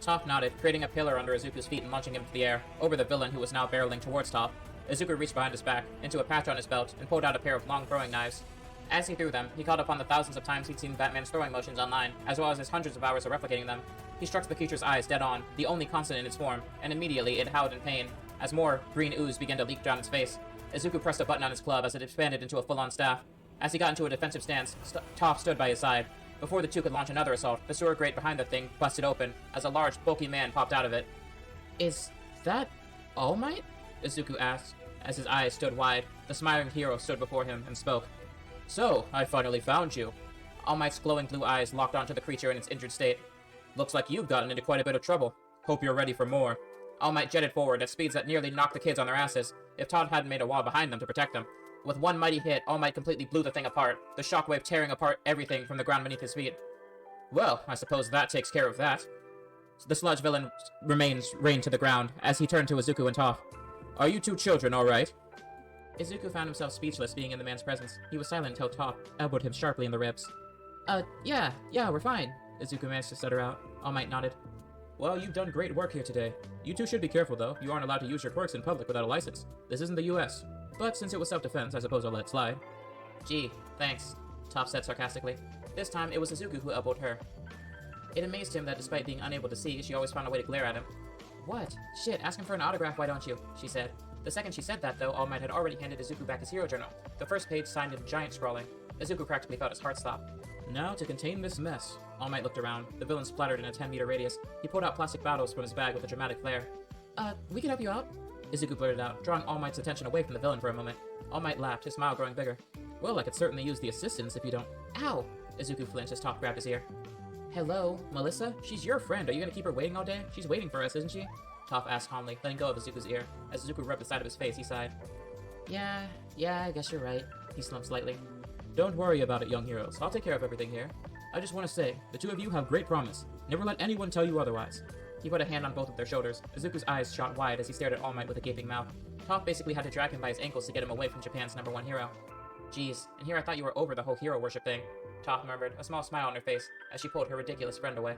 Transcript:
Toph nodded, creating a pillar under Izuku's feet and launching him into the air, over the villain who was now barreling towards Toph. Izuku reached behind his back, into a patch on his belt, and pulled out a pair of long throwing knives. As he threw them, he caught upon the thousands of times he'd seen Batman's throwing motions online, as well as his hundreds of hours of replicating them. He struck the creature's eyes dead on, the only constant in its form, and immediately it howled in pain, as more green ooze began to leak down its face. Izuku pressed a button on his club as it expanded into a full-on staff. As he got into a defensive stance, Toph stood by his side. Before the two could launch another assault, the sewer grate behind the thing busted open, as a large, bulky man popped out of it. "Is that All Might?" Izuku asked, as his eyes stood wide. The smiling hero stood before him and spoke. "So, I finally found you." All Might's glowing blue eyes locked onto the creature in its injured state. "Looks like you've gotten into quite a bit of trouble. Hope you're ready for more." All Might jetted forward at speeds that nearly knocked the kids on their asses, if Todd hadn't made a wall behind them to protect them. With one mighty hit, All Might completely blew the thing apart, the shockwave tearing apart everything from the ground beneath his feet. "Well, I suppose that takes care of that." The sludge villain rained to the ground, as he turned to Izuku and Toph. "Are you two children all right?" Izuku found himself speechless being in the man's presence. He was silent until Toph elbowed him sharply in the ribs. Yeah, we're fine," Izuku managed to stutter out. All Might nodded. "Well, you've done great work here today. You two should be careful, though. You aren't allowed to use your quirks in public without a license. This isn't the US. But since it was self-defense, I suppose I'll let it slide." "Gee, thanks," Toph said sarcastically. This time, it was Izuku who elbowed her. It amazed him that despite being unable to see, she always found a way to glare at him. "What? Shit, ask him for an autograph, why don't you?" she said. The second she said that, though, All Might had already handed Izuku back his hero journal, the first page signed in giant scrawling. Izuku practically felt his heart stop. "Now to contain this mess." All Might looked around. The villain splattered in a 10-meter radius. He pulled out plastic bottles from his bag with a dramatic flair. We can help you out," Izuku blurted out, drawing All Might's attention away from the villain for a moment. All Might laughed, his smile growing bigger. "Well, I could certainly use the assistance if you don't—" "Ow!" Izuku flinched as Toph grabbed his ear. "Hello, Melissa? She's your friend. Are you gonna keep her waiting all day? She's waiting for us, isn't she?" Toph asked calmly, letting go of Izuku's ear. As Izuku rubbed the side of his face, he sighed. Yeah, I guess you're right." He slumped slightly. "Don't worry about it, young heroes. I'll take care of everything here. I just want to say, the two of you have great promise. Never let anyone tell you otherwise." He put a hand on both of their shoulders. Izuku's eyes shot wide as he stared at All Might with a gaping mouth. Toph basically had to drag him by his ankles to get him away from Japan's #1 hero. "Geez, and here I thought you were over the whole hero worship thing," Toph murmured, a small smile on her face, as she pulled her ridiculous friend away.